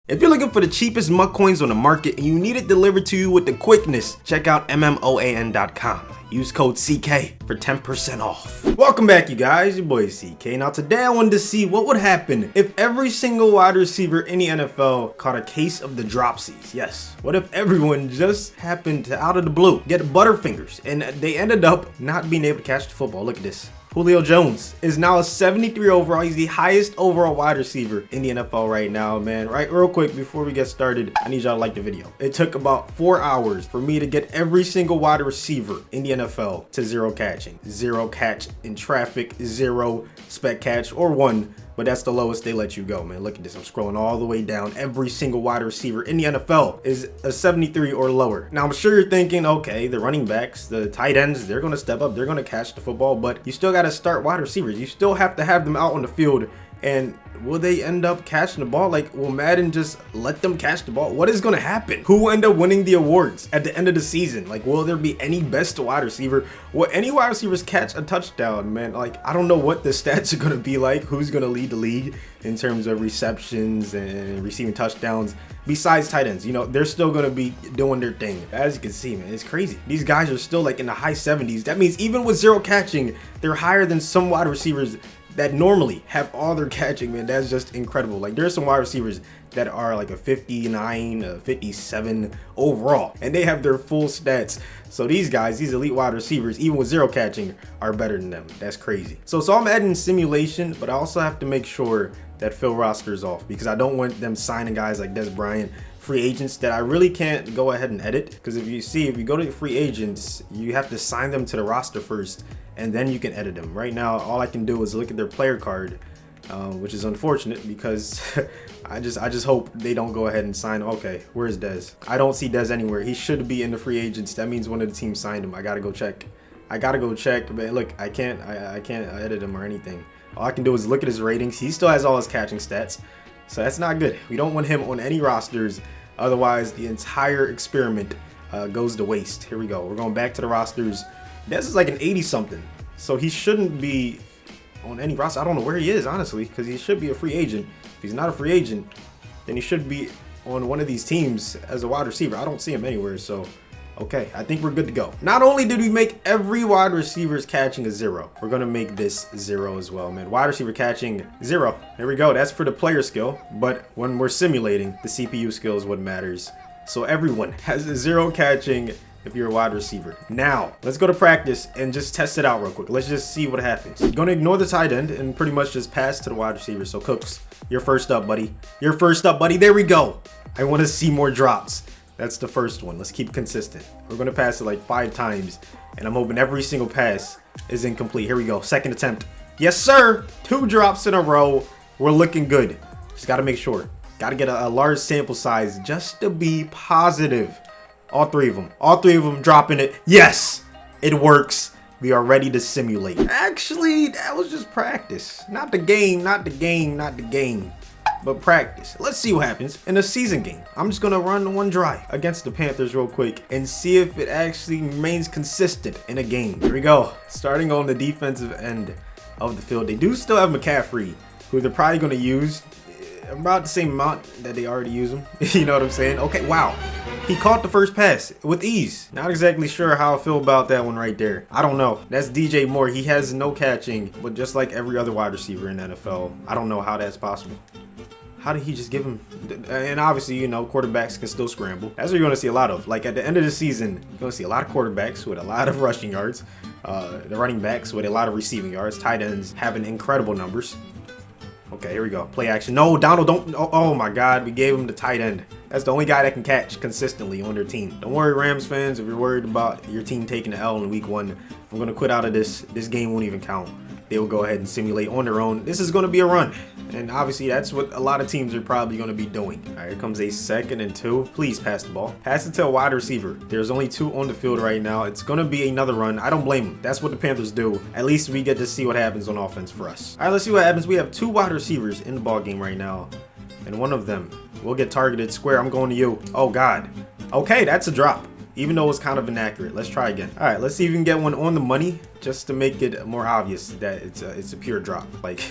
If you're looking for the cheapest muck coins on the market and you need it delivered to you with the quickness, check out MMOAN.com. Use code CK for 10% off. Welcome back, you guys. Your boy CK. Now today I wanted to see what would happen if every single wide receiver in the NFL caught a case of the dropsies. Yes. What if everyone just happened to, out of the blue, get butterfingers and they ended up not being able to catch the football? Look at this. Julio Jones is now a 73 overall. He's the highest overall wide receiver in the NFL right now, man. Right, real quick, before we get started, I need y'all to like the video. It took about 4 hours for me to get every single wide receiver in the NFL to zero catching. Zero catch in traffic, zero spec catch, or one. But that's the lowest they let you go, man. Look at this. I'm scrolling all the way down. Every single wide receiver in the NFL is a 73 or lower. Now, I'm sure you're thinking, okay, the running backs, the tight ends, they're going to step up. They're going to catch the football. But you still got to start wide receivers. You still have to have them out on the field. And will they end up catching the ball? Like, will Madden just let them catch the ball? What is going to happen? Who will end up winning the awards at the end of the season? Like, will there be any best wide receiver? Will any wide receivers catch a touchdown, man? Like, I don't know what the stats are going to be like. Who's going to lead the league in terms of receptions and receiving touchdowns? Besides tight ends, you know, they're still going to be doing their thing. As you can see, man, it's crazy. These guys are still like in the high 70s. That means even with zero catching, they're higher than some wide receivers that normally have all their catching, man. That's just incredible. Like, there's some wide receivers that are like a 59, a 57 overall, and they have their full stats. So these guys, these elite wide receivers, even with zero catching, are better than them. That's crazy. So I'm adding simulation, but I also have to make sure that Phil roster is off because I don't want them signing guys like Des Bryant, free agents that I really can't go ahead and edit. Because if you go to free agents, you have to sign them to the roster first, and then you can edit them. Right now, all I can do is look at their player card, which is unfortunate because I just hope they don't go ahead and sign. Okay, where's Dez? I don't see Dez anywhere. He should be in the free agents. That means one of the teams signed him. I gotta go check. But look, I can't edit him or anything. All I can do is look at his ratings. He still has all his catching stats, so that's not good. We don't want him on any rosters. Otherwise, the entire experiment goes to waste. Here we go. We're going back to the rosters. Dez is like an 80-something, so he shouldn't be on any roster. I don't know where he is, honestly, because he should be a free agent. If he's not a free agent, then he should be on one of these teams as a wide receiver. I don't see him anywhere, so okay, I think we're good to go. Not only did we make every wide receiver's catching a zero, we're gonna make this zero as well, man. Wide receiver catching zero. There we go. That's for the player skill, but when we're simulating, the CPU skill is what matters. So everyone has a zero catching if you're a wide receiver. Now, let's go to practice and just test it out real quick. Let's just see what happens. You're gonna ignore the tight end and pretty much just pass to the wide receiver. So Cooks, you're first up, buddy. You're first up, buddy. There we go. I want to see more drops. That's the first one. Let's keep consistent. We're gonna pass it like 5 times, and I'm hoping every single pass is incomplete. Here we go. Second attempt. Yes, sir. 2 drops in a row. We're looking good. Just gotta make sure. Gotta get a large sample size just to be positive. All 3 of them. All 3 of them dropping it. Yes, it works. We are ready to simulate. Actually, that was just practice. Not the game, but practice. Let's see what happens in a season game. I'm just gonna run one drive against the Panthers real quick and see if it actually remains consistent in a game. Here we go. Starting on the defensive end of the field. They do still have McCaffrey, who they're probably gonna use about the same amount that they already use him. You know what I'm saying? Okay, wow. He caught the first pass with ease. Not exactly sure how I feel about that one right there. I don't know. That's DJ Moore. He has no catching, but just like every other wide receiver in the NFL, I don't know how that's possible. How did he just give him? And obviously, you know, quarterbacks can still scramble. That's what you're going to see a lot of. Like at the end of the season, you're going to see a lot of quarterbacks with a lot of rushing yards. The running backs with a lot of receiving yards. Tight ends having incredible numbers. Okay, here we go. Play action. No, Donald, don't. Oh my God, we gave him the tight end. That's the only guy that can catch consistently on their team. Don't worry, Rams fans, if you're worried about your team taking the L in week 1, I'm going to quit out of this. This game won't even count. They will go ahead and simulate on their own. This is going to be a run. And obviously, that's what a lot of teams are probably going to be doing. All right, here comes a 2nd and 2. Please pass the ball. Pass it to a wide receiver. There's only 2 on the field right now. It's going to be another run. I don't blame them. That's what the Panthers do. At least we get to see what happens on offense for us. All right, let's see what happens. We have 2 wide receivers in the ball game right now. And one of them will get targeted square. I'm going to you. Oh, God. Okay, that's a drop. Even though it's kind of inaccurate. Let's try again. All right, let's see if we can get one on the money just to make it more obvious that it's a pure drop. Like,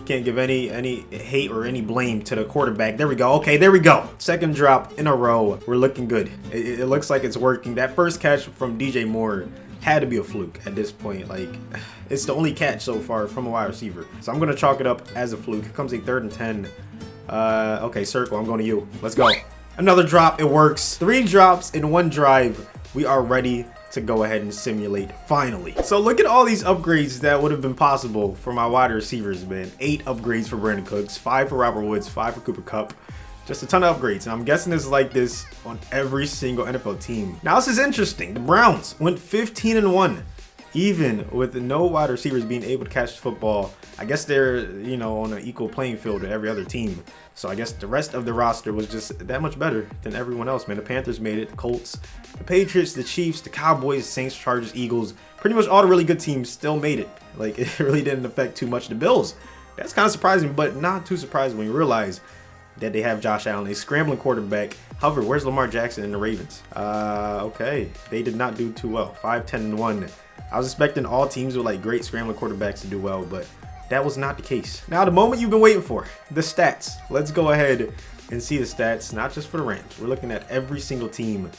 can't give any hate or any blame to the quarterback. There we go. Okay, there we go. Second drop in a row. We're looking good. It looks like it's working. That first catch from DJ Moore had to be a fluke at this point. Like, it's the only catch so far from a wide receiver. So I'm going to chalk it up as a fluke. Here comes a 3rd and 10. Okay, circle. I'm going to you. Let's go. Another drop. It works. 3 drops in 1 drive. We are ready to go ahead and simulate finally. So look at all these upgrades that would have been possible for my wide receivers, man. 8 upgrades for Brandon Cooks, 5 for Robert Woods, 5 for Cooper Kupp. Just a ton of upgrades, and I'm guessing it's like this on every single NFL team. Now this is interesting. The Browns went 15-1, even with no wide receivers being able to catch the football. I guess they're, you know, on an equal playing field with every other team. So I guess the rest of the roster was just that much better than everyone else, man. The Panthers made it, the Colts, the Patriots, the Chiefs, the Cowboys, Saints, Chargers, Eagles. Pretty much all the really good teams still made it. Like, it really didn't affect too much the Bills. That's kind of surprising, but not too surprising when you realize that they have Josh Allen, a scrambling quarterback. However, where's Lamar Jackson and the Ravens? Okay, they did not do too well. 5-10-1. I was expecting all teams with like great scrambling quarterbacks to do well, but that was not the case. Now, the moment you've been waiting for, the stats. Let's go ahead and see the stats, not just for the Rams. We're looking at every single team,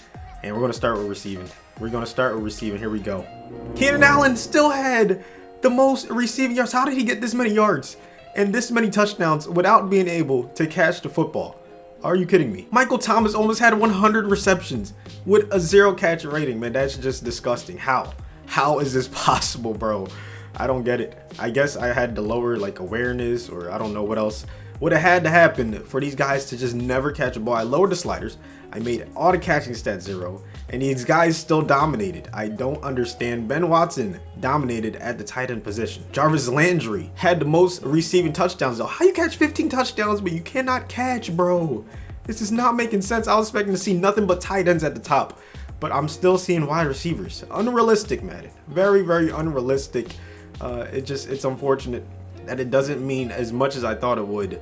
and we're going to start with receiving. Here we go. Keenan Allen still had the most receiving yards. How did he get this many yards and this many touchdowns without being able to catch the football? Are you kidding me? Michael Thomas almost had 100 receptions with a 0 catch rating, man. That's just disgusting. How is this possible, bro? I don't get it. I guess I had to lower like awareness, or I don't know what else would have had to happen for these guys to just never catch a ball. I lowered the sliders. I made all the catching stats 0, and these guys still dominated. I don't understand. Ben Watson dominated at the tight end position. Jarvis Landry had the most receiving touchdowns though. How you catch 15 touchdowns but you cannot catch, bro? This is not making sense. I was expecting to see nothing but tight ends at the top, but I'm still seeing wide receivers. Unrealistic, Madden. Very, very unrealistic. It's unfortunate that it doesn't mean as much as I thought it would.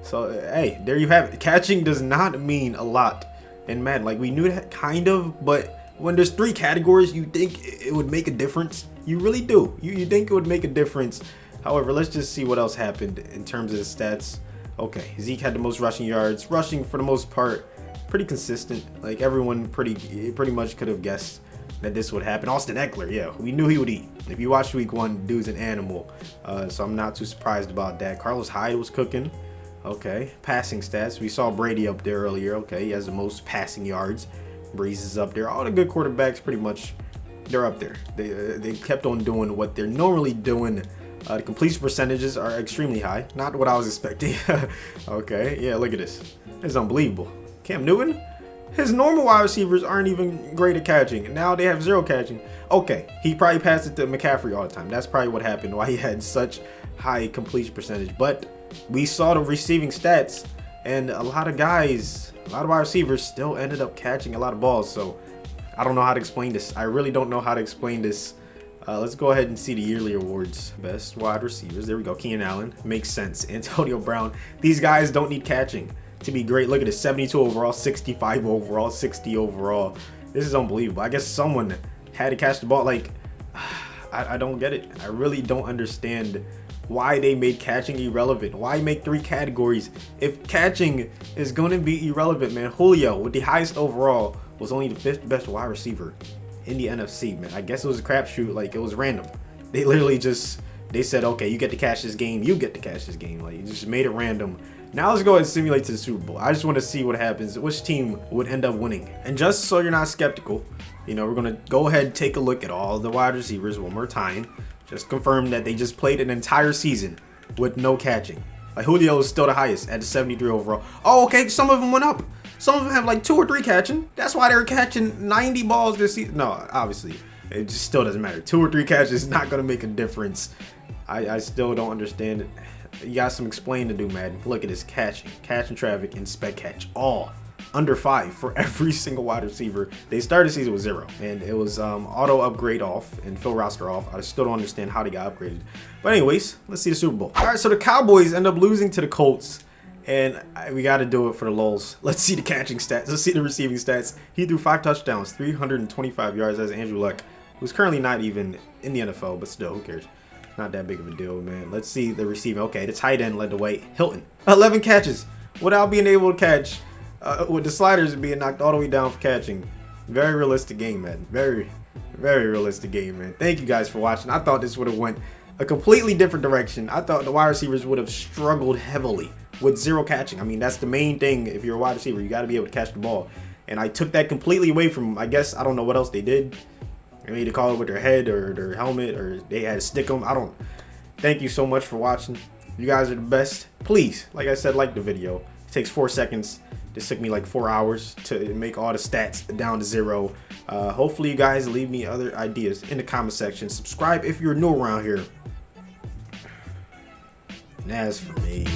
So, hey, there you have it. Catching does not mean a lot in Madden. Like, we knew that kind of, but when there's 3 categories, you think it would make a difference. You really do. You think it would make a difference. However, let's just see what else happened in terms of the stats. Okay, Zeke had the most rushing yards. Rushing, for the most part, pretty consistent. Like, everyone pretty much could have guessed that this would happen. Austin Eckler, yeah, we knew he would eat. If you watch week 1, dude's an animal. So I'm not too surprised about that. Carlos Hyde was cooking. Okay, passing stats. We saw Brady up there earlier. Okay, he has the most passing yards. Breeze is up there. All the good quarterbacks, pretty much, they're up there. They kept on doing what they're normally doing. The completion percentages are extremely high. Not what I was expecting. Okay, yeah, look at this. It's unbelievable. Cam Newton? His normal wide receivers aren't even great at catching. Now they have 0 catching. Okay, he probably passed it to McCaffrey all the time. That's probably what happened, why he had such high completion percentage. But we saw the receiving stats, and a lot of guys, a lot of wide receivers still ended up catching a lot of balls. So I don't know how to explain this. I really don't know how to explain this. Let's go ahead and see the yearly awards. Best wide receivers. There we go. Keenan Allen. Makes sense. Antonio Brown. These guys don't need catching to be great. Look at this. 72 overall, 65 overall, 60 overall. This is unbelievable. I guess someone had to catch the ball. Like, I don't get it. I really don't understand why they made catching irrelevant. Why make 3 categories if catching is going to be irrelevant, man? Julio, with the highest overall, was only the 5th best wide receiver in the NFC, man. I guess it was a crapshoot. Like, it was random. They literally just, they said, okay, you get to catch this game, you get to catch this game. Like, you just made it random. Now let's go ahead and simulate to the Super Bowl. I just want to see what happens, which team would end up winning. And just so you're not skeptical, you know, we're going to go ahead and take a look at all the wide receivers one more time. Just confirm that they just played an entire season with no catching. Like, Julio is still the highest at 73 overall. Oh, okay, some of them went up. Some of them have like 2 or 3 catching. That's why they're catching 90 balls this season. No, obviously, it just still doesn't matter. 2 or 3 catches is not going to make a difference. I still don't understand it. You got some explain to do, Madden. Look at this catching traffic, and spec catch. All under 5 for every single wide receiver. They started the season with 0, and it was auto upgrade off and fill roster off. I still don't understand how they got upgraded. But anyways, let's see the Super Bowl. All right, so the Cowboys end up losing to the Colts, and we got to do it for the lulz. Let's see the catching stats. Let's see the receiving stats. He threw 5 touchdowns, 325 yards as Andrew Luck, who's currently not even in the NFL, but still, who cares? Not that big of a deal, man. Let's see the receiving. Okay, the tight end led the way. Hilton, 11 catches without being able to catch, with the sliders being knocked all the way down for catching. Very realistic game, man. Very realistic game, man. Thank you guys for watching. I thought this would have went a completely different direction. I thought the wide receivers would have struggled heavily with 0 catching. I mean, that's the main thing. If you're a wide receiver, you got to be able to catch the ball. And I took that completely away from, I guess, I don't know what else they did. They made a call with their head or their helmet, or they had to stick them. I don't. Thank you so much for watching. You guys are the best. Please, like I said, like the video. It takes 4 seconds. This took me like 4 hours to make all the stats down to 0. Hopefully you guys leave me other ideas in the comment section. Subscribe if you're new around here. And as for me...